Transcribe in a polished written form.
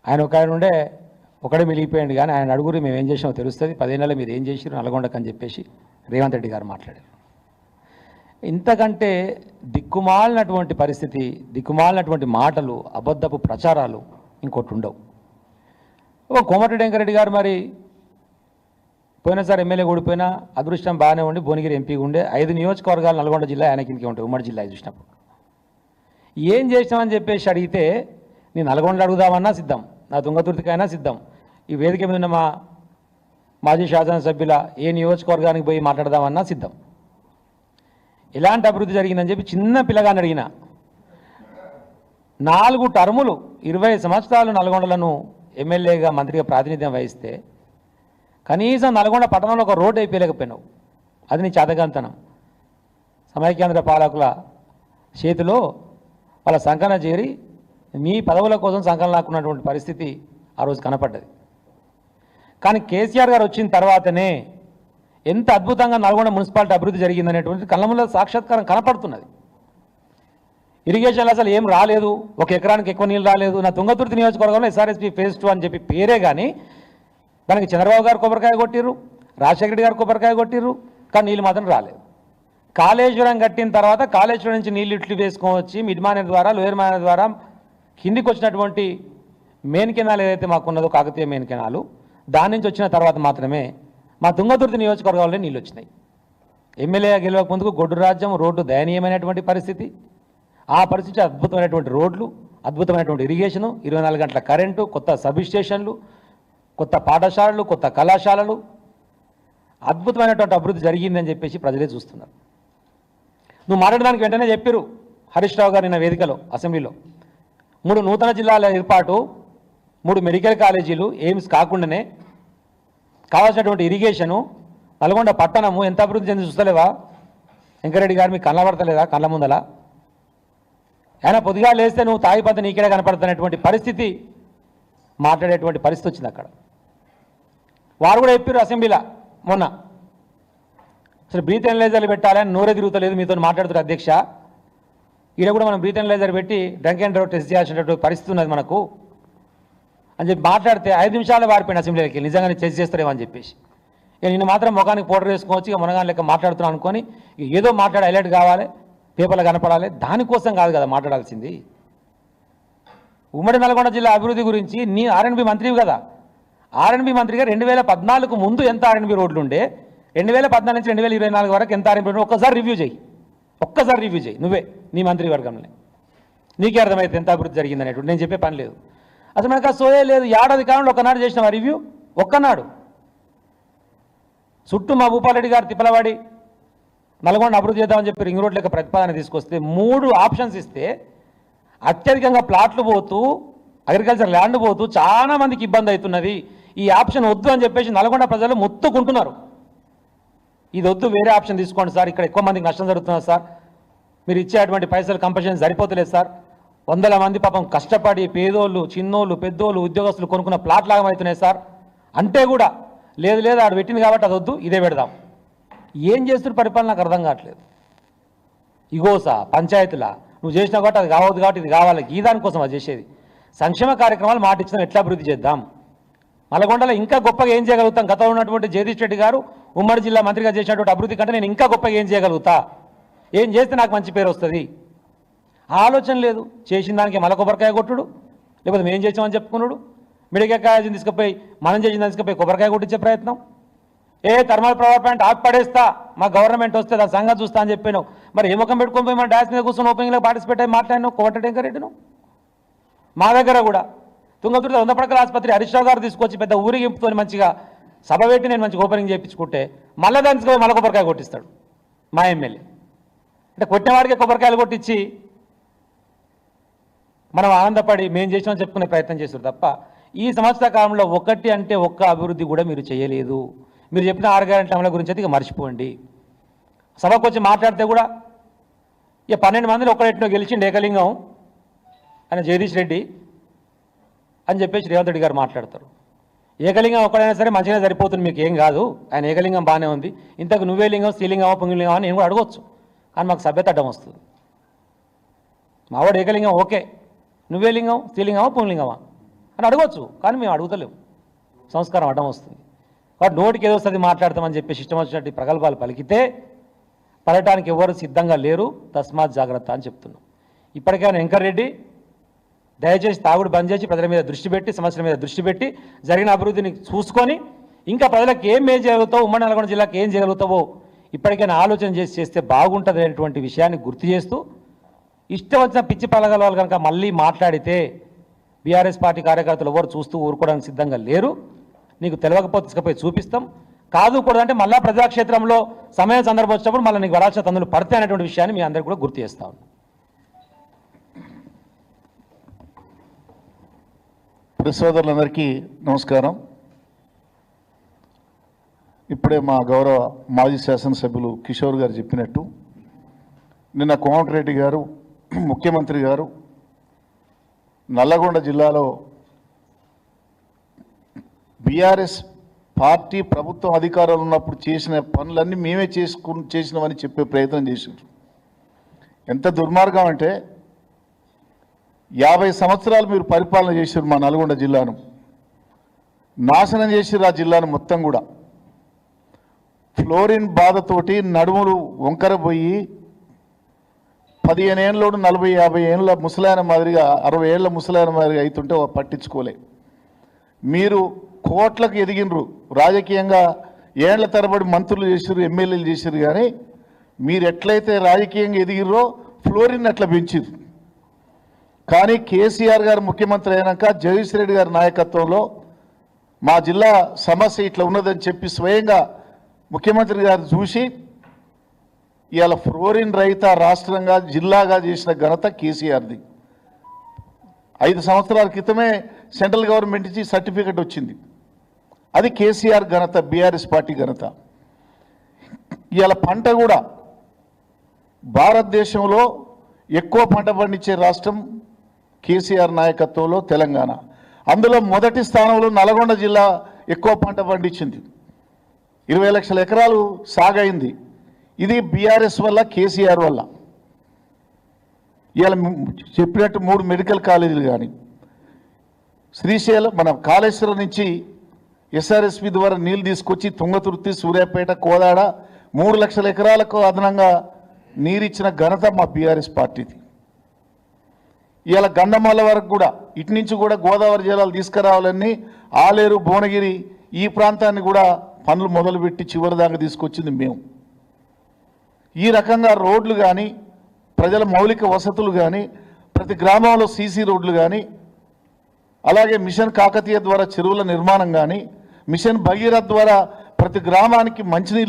ఆయన ఒక ఆయన ఉండే ఒకడే మిలిగిపోయాడు, కానీ ఆయన అడుగురు మేము ఏం చేసామో తెలుస్తుంది, 10 ఏళ్ళలో మీరు ఏం చేసిరు నల్గొండకు అని చెప్పేసి రేవంత్ రెడ్డి గారు మాట్లాడారు. ఇంతకంటే దిక్కుమాలినటువంటి పరిస్థితి, దిక్కుమాలినటువంటి మాటలు, అబద్ధపు ప్రచారాలు ఇంకోటి ఉండవు. కోమటిరెడ్డి వెంకరెడ్డి గారు మరి పోయినసారి ఎమ్మెల్యే ఓడిపోయినా అదృష్టం బాగానే ఉండి భువనగిరి ఎంపీ ఉండే 5 నియోజకవర్గాలు నల్గొండ జిల్లా ఆయన కిందకి ఉంటాయి, ఉమ్మడి జిల్లా చూసినప్పుడు. ఏం చేసినామని చెప్పేసి అడిగితే నేను నల్గొండలో అడుగుదామన్నా సిద్ధం, నా తుంగతుర్తికైనా సిద్ధం, ఈ వేదిక మీద ఉన్న మా మాజీ శాసనసభ్యుల ఏ నియోజకవర్గానికి పోయి మాట్లాడదామన్నా సిద్ధం. ఎలాంటి అభివృద్ధి జరిగిందని చెప్పి చిన్న పిల్లగాని అడిగిన. 4 టర్ములు 20 సంవత్సరాలు నల్గొండలను ఎమ్మెల్యేగా మంత్రిగా ప్రాతినిధ్యం వహిస్తే కనీసం నల్గొండ పట్టణంలో ఒక రోడ్డు అయిపోయలేకపోయినావు. అది నీ చేతగాంతనం. సమైక్యాంధ్ర పాలకుల చేతిలో వాళ్ళ సంకలన చేరి మీ పదవుల కోసం సంకలనం లాక్కున్నటువంటి పరిస్థితి ఆ రోజు కనపడ్డది. కానీ కేసీఆర్ గారు వచ్చిన తర్వాతనే ఎంత అద్భుతంగా నల్గొండ మున్సిపాలిటీ అభివృద్ధి జరిగిందనేటువంటి కళ్ళ ముందు సాక్షాత్కారం కనపడుతున్నది. ఇరిగేషన్లు అసలు ఏం రాలేదు, 1 ఎకరానికి ఎక్కువ నీళ్ళు రాలేదు. నా తుంగతుర్తి నియోజకవర్గంలో ఎస్ఆర్ఎస్పీ ఫేజ్ 2 అని చెప్పి పేరే, కానీ దానికి చంద్రబాబు గారు కొబ్బరికాయ కొట్టిర్రు, రాజశేఖర రెడ్డి గారు కొబ్బరికాయ కొట్టిర్రు, కానీ నీళ్ళు మాత్రం రాలేదు. కాళేశ్వరం కట్టిన తర్వాత కాళేశ్వరం నుంచి నీళ్ళు ఇట్లు వేసుకోవచ్చి మిడ్మానేర్ ద్వారా లోయర్ మానేర్ ద్వారా కిందికి వచ్చినటువంటి మెయిన్ కెనాల్ ఏదైతే మాకున్నదో కాకతీయ మెయిన్ కెనాలు, దాని నుంచి వచ్చిన తర్వాత మాత్రమే మా తుంగతుర్తి నియోజకవర్గంలో నీళ్ళు వచ్చినాయి. ఎమ్మెల్యే గెలవక ముందుకు గొడ్డు రాజ్యం, రోడ్డు దయనీయమైనటువంటి పరిస్థితి. ఆ పరిస్థితి అద్భుతమైనటువంటి రోడ్లు, అద్భుతమైనటువంటి ఇరిగేషను, 24 గంటల కరెంటు, కొత్త సబ్ స్టేషన్లు, కొత్త పాఠశాలలు, కొత్త కళాశాలలు, అద్భుతమైనటువంటి అభివృద్ధి జరిగిందని చెప్పేసి ప్రజలే చూస్తున్నారు. నువ్వు మాట్లాడడానికి వెంటనే చెప్పారు హరీష్ రావు గారు నిన్న వేదికలో అసెంబ్లీలో 3 నూతన జిల్లాల ఏర్పాటు, 3 మెడికల్ కాలేజీలు, ఎయిమ్స్ కాకుండానే కావాల్సినటువంటి ఇరిగేషను, నల్గొండ పట్టణము ఎంత అభివృద్ధి చెంది చూస్తలేవా వెంకరెడ్డి గారు? మీకు కనబడతలేదా కళ్ళ ముందల? ఆయన పొద్దుగా లేస్తే నువ్వు తాగిపోతే నీకేడే కనపడుతున్నటువంటి పరిస్థితి, మాట్లాడేటువంటి పరిస్థితి వచ్చింది అక్కడ. వారు కూడా చెప్పారు అసెంబ్లీలో మొన్న, అసలు బ్రీత్ ఎనలైజర్లు పెట్టాలని నోరే తిరుగుతలేదు మీతో మాట్లాడుతున్నారు అధ్యక్ష. ఈడ కూడా మనం బ్రీత్ ఎనలైజర్ పెట్టి డ్రంక్ అండ్ డ్రైవ్ టెస్ట్ చేయాల్సినటువంటి పరిస్థితి ఉన్నది మనకు అని చెప్పి మాట్లాడితే 5 నిమిషాలు వారిపోయిన అసెంబ్లీకి నిజంగానే టెస్ట్ చేస్తారేమో అని చెప్పేసి. నేను మాత్రం ముఖానికి పౌడర్ వేసుకోవచ్చు, ఇక మునగాని లెక్క మాట్లాడుతున్నాను అనుకొని ఏదో మాట్లాడి హైలైట్ కావాలి, పేపర్లో కనపడాలి, దానికోసం కాదు కదా మాట్లాడాల్సింది. ఉమ్మడి నల్గొండ జిల్లా అభివృద్ధి గురించి నీ ఆర్ఎండ్బి మంత్రివి కదా, ఆర్ఎండ్బి మంత్రిగా 2014 ముందు ఎంత ఆర్ఎండ్బి రోడ్లు ఉండే, 2014 నుంచి 2024 వరకు ఎంత ఆర్ఎండ్బి రోడ్లు ఒక్కసారి రివ్యూ చేయి నువ్వే నీ మంత్రివర్గంలో, నీకే అర్థమైతే ఎంత అభివృద్ధి జరిగిందనేటువంటి. నేను చెప్పే పని లేదు, అసలు మనకు ఆ సోయే లేదు. ఏడాది కాలంలో ఒకనాడు చేసిన రివ్యూ, ఒక్కనాడు. చుట్టూ మా భూపాలరెడ్డి గారు తిప్పలవాడి నల్గొండ అభివృద్ధి చేద్దామని చెప్పి రింగ్ రోడ్ లెక్క ప్రతిపాదన తీసుకొస్తే 3 ఆప్షన్స్ ఇస్తే అత్యధికంగా ప్లాట్లు పోతూ, అగ్రికల్చర్ ల్యాండ్ పోతూ చాలా మందికి ఇబ్బంది అవుతున్నది, ఈ ఆప్షన్ వద్దు అని చెప్పేసి నల్గొండ ప్రజలు మొత్తుకుంటున్నారు. ఇది వద్దు, వేరే ఆప్షన్ తీసుకోండి సార్, ఇక్కడ ఎక్కువ మందికి నష్టం జరుగుతున్నది సార్, మీరు ఇచ్చేటువంటి పైసలు కంపల్సరీ సరిపోతలేదు సార్, 100 మంది పాపం కష్టపడి పేదోళ్ళు, చిన్నోళ్ళు, పెద్దోళ్ళు, ఉద్యోగస్తులు కొనుక్కున్న ప్లాట్ లాగా అవుతున్నాయి సార్ అంటే కూడా లేదు ఆడు పెట్టింది కాబట్టి అది వద్దు, ఇదే పెడదాం. ఏం చేస్తున్న పరిపాలన నాకు అర్థం కావట్లేదు. ఇగోసా పంచాయతీలా నువ్వు చేసినా కాబట్టి అది కావద్దు కాబట్టి ఇది కావాలి, ఈ దానికోసం అది చేసేది. సంక్షేమ కార్యక్రమాలు మాట ఇచ్చిన ఎట్లా అభివృద్ధి చేద్దాం, నల్గొండలో ఇంకా గొప్పగా ఏం చేయగలుగుతాం, గతంలో ఉన్నటువంటి జగదీష్ రెడ్డి గారు ఉమ్మడి జిల్లా మంత్రిగా చేసినటువంటి అభివృద్ధి కంటే నేను ఇంకా గొప్పగా ఏం చేయగలుగుతా, ఏం చేస్తే నాకు మంచి పేరు వస్తుంది, ఆలోచన లేదు. చేసిన దానికి మల కొబ్బరికాయ కొట్టుడు, లేకపోతే మేము చేసామని చెప్పుకున్నాడు, మెడికల్ కాలేజీని తీసుకుపోయి మనం చేసిన దాన్ని తీసుకుపోయి కొబ్బరికాయ కొట్టించే ప్రయత్నం. థర్మల్ పవర్ ప్లాంట్ ఆపి పడేస్తా, మా గవర్నమెంట్ వస్తే దాని సంగతి చూస్తా అని చెప్పాను. మరి ఏ ముఖం పెట్టుకొని పోయి మన డాన్స్ మీద కూర్చొని ఓపెనింగ్లో పార్టిసిపేట్ అయ్యి మాట్లాడినావు కోమటిరెడ్డి వెంకరెడ్డిను. మా దగ్గర కూడా తుంగతుర్తి 100 పడకల ఆసుపత్రి హరీష్ రావు గారు తీసుకొచ్చి పెద్ద ఊరిగింపుతో మంచిగా సభ పెట్టి నేను మంచిగా ఓపెనింగ్ చేయించుకుంటే మళ్ళీ దానికి మళ్ళీ కొబ్బరికాయ కొట్టిస్తాడు మా ఎమ్మెల్యే. అంటే కొట్టినవాడికి కొబ్బరికాయలు కొట్టించి మనం ఆనందపడి మేము చేసామని చెప్పుకునే ప్రయత్నం చేస్తారు తప్ప ఈ సంవత్సర కాలంలో ఒకటి అంటే ఒక్క అభివృద్ధి కూడా మీరు చేయలేదు. మీరు చెప్పిన 6 గ్యారెంటీల అమలు గురించి అయితే ఇక మర్చిపోండి. సభకు వచ్చి మాట్లాడితే కూడా ఇక 12 మందిని ఒకరెట్నో గెలిచిండు ఏకలింగం ఆయన జగదీష్ రెడ్డి అని చెప్పేసి రేవంత్ రెడ్డి గారు మాట్లాడతారు. ఏకలింగం ఒక్కడైనా సరే మంచిగా సరిపోతుంది, మీకు ఏం కాదు, ఆయన ఏకలింగం బాగానే ఉంది, ఇంతకు నువ్వే లింగం స్త్రీలింగమా పుంగిలింగమా అని నేను కూడా అడగవచ్చు, కానీ మాకు సభ్యత అడ్డం వస్తుంది. మావాడు ఏకలింగం ఓకే, నువ్వే లింగం స్త్రీలింగమా పుంగిలింగమా అని అడగవచ్చు. కానీ మేము అడుగుతలేము, సంస్కారం అడ్డం వస్తుంది. కాబట్టి నోటికి ఏదో వస్తుంది మాట్లాడతామని చెప్పి ఇష్టం వచ్చినట్టు ప్రగల్భాలు పలికితే పడటానికి ఎవరు సిద్ధంగా లేరు. తస్మాత్ జాగ్రత్త అని చెప్తున్నాం. ఇప్పటికైనా వెంకటరెడ్డి దయచేసి తాగుడు బంద్ చేసి ప్రజల మీద దృష్టి పెట్టి, సమస్యల మీద దృష్టి పెట్టి, జరిగిన అభివృద్ధిని చూసుకొని ఇంకా ప్రజలకు ఏం చేయగలుగుతావు, ఉమ్మడి నల్గొండ జిల్లాకి ఏం చేయగలుగుతావో ఇప్పటికైనా ఆలోచన చేస్తే బాగుంటుంది అనేటువంటి విషయాన్ని గుర్తు చేస్తూ, ఇష్టం వచ్చిన పిచ్చి పలగల వాళ్ళు కనుక మళ్ళీ మాట్లాడితే బీఆర్ఎస్ పార్టీ కార్యకర్తలు ఎవరు చూస్తూ ఊరుకోవడానికి సిద్ధంగా లేరు. నీకు తెలియకపోతే తీసుకుపోయి చూపిస్తాం. కాదు కూడా అంటే మళ్ళా ప్రజాక్షేత్రంలో సమయం సందర్భం వచ్చినప్పుడు మళ్ళీ నీకు వరాల్సిన తందులు పడతాయి అనేటువంటి విషయాన్ని మీ అందరికీ కూడా గుర్తు చేస్తా ఉన్నాను. ప్రెస్ సోదరులందరికీ నమస్కారం. ఇప్పుడే మా గౌరవ మాజీ శాసనసభ్యులు కిషోర్ గారు చెప్పినట్టు నిన్న కోమటిరెడ్డి గారు ముఖ్యమంత్రి గారు నల్లగొండ జిల్లాలో బీఆర్ఎస్ పార్టీ ప్రభుత్వం అధికారంలో ఉన్నప్పుడు చేసిన పనులన్నీ మేమే చేసినామని చెప్పే ప్రయత్నం చేశారు. ఎంత దుర్మార్గం అంటే 50 సంవత్సరాలు మీరు పరిపాలన చేశారు. మా నల్గొండ జిల్లాను నాశనం చేశారు. ఆ జిల్లాను మొత్తం కూడా ఫ్లోరిన్ బాధతోటి నడుములు వంకర పోయి 15 ఏళ్ళలోడు 40-50 ఏళ్ళ ముసలాయన మాదిరిగా 60 ఏళ్ళ ముసలాయన మాదిరిగా అవుతుంటే పట్టించుకోలే. మీరు కోట్లకు ఎదిగినరు, రాజకీయంగా ఏళ్ల తరబడి మంత్రులు చేశారు, ఎమ్మెల్యేలు చేశారు. కానీ మీరు ఎట్లయితే రాజకీయంగా ఎదిగిరో ఫ్లోరిన్ అట్లా పెంచారు. కానీ కేసీఆర్ గారు ముఖ్యమంత్రి అయినాక జగదీష్ రెడ్డి గారి నాయకత్వంలో మా జిల్లా సమస్య ఇట్లా ఉన్నదని చెప్పి స్వయంగా ముఖ్యమంత్రి గారు చూసి ఇవాళ ఫ్లోరిన్ రహిత రాష్ట్రంగా జిల్లాగా చేసిన ఘనత కేసీఆర్ది. 5 సంవత్సరాల క్రితమే సెంట్రల్ గవర్నమెంట్ నుంచి సర్టిఫికెట్ వచ్చింది. అది కేసీఆర్ ఘనత, బీఆర్ఎస్ పార్టీ ఘనత. ఇవాళ పంట కూడా భారతదేశంలో ఎక్కువ పంట పండించే రాష్ట్రం కేసీఆర్ నాయకత్వంలో తెలంగాణ. అందులో మొదటి స్థానంలో నల్గొండ జిల్లా ఎక్కువ పంట పండించింది. 20 లక్షల ఎకరాలు సాగైంది. ఇది బీఆర్ఎస్ వల్ల, కేసీఆర్ వల్ల. ఇవాళ చెప్పినట్టు 3 మెడికల్ కాలేజీలు కానీ శ్రీశైలం మన కాళేశ్వరం నుంచి ఎస్ఆర్ఎస్పి ద్వారా నీళ్ళు తీసుకొచ్చి తుంగతుర్తి, సూర్యాపేట, కోదాడ 3 లక్షల ఎకరాలకు అదనంగా నీరిచ్చిన ఘనత మా బీఆర్ఎస్ పార్టీది. ఇవాళ గండమాల వరకు కూడా ఇటు నుంచి కూడా గోదావరి జలాలు తీసుకురావాలని ఆలేరు, భువనగిరి ఈ ప్రాంతాన్ని కూడా పనులు మొదలుపెట్టి చివరి దాకా తీసుకొచ్చింది మేము. ఈ రకంగా రోడ్లు కానీ, ప్రజల మౌలిక వసతులు కానీ, ప్రతి గ్రామంలో సీసీ రోడ్లు కానీ, అలాగే మిషన్ కాకతీయ ద్వారా చెరువుల నిర్మాణం కానీ, మిషన్ భగీరథ ద్వారా ప్రతి గ్రామానికి మంచినీళ్ళు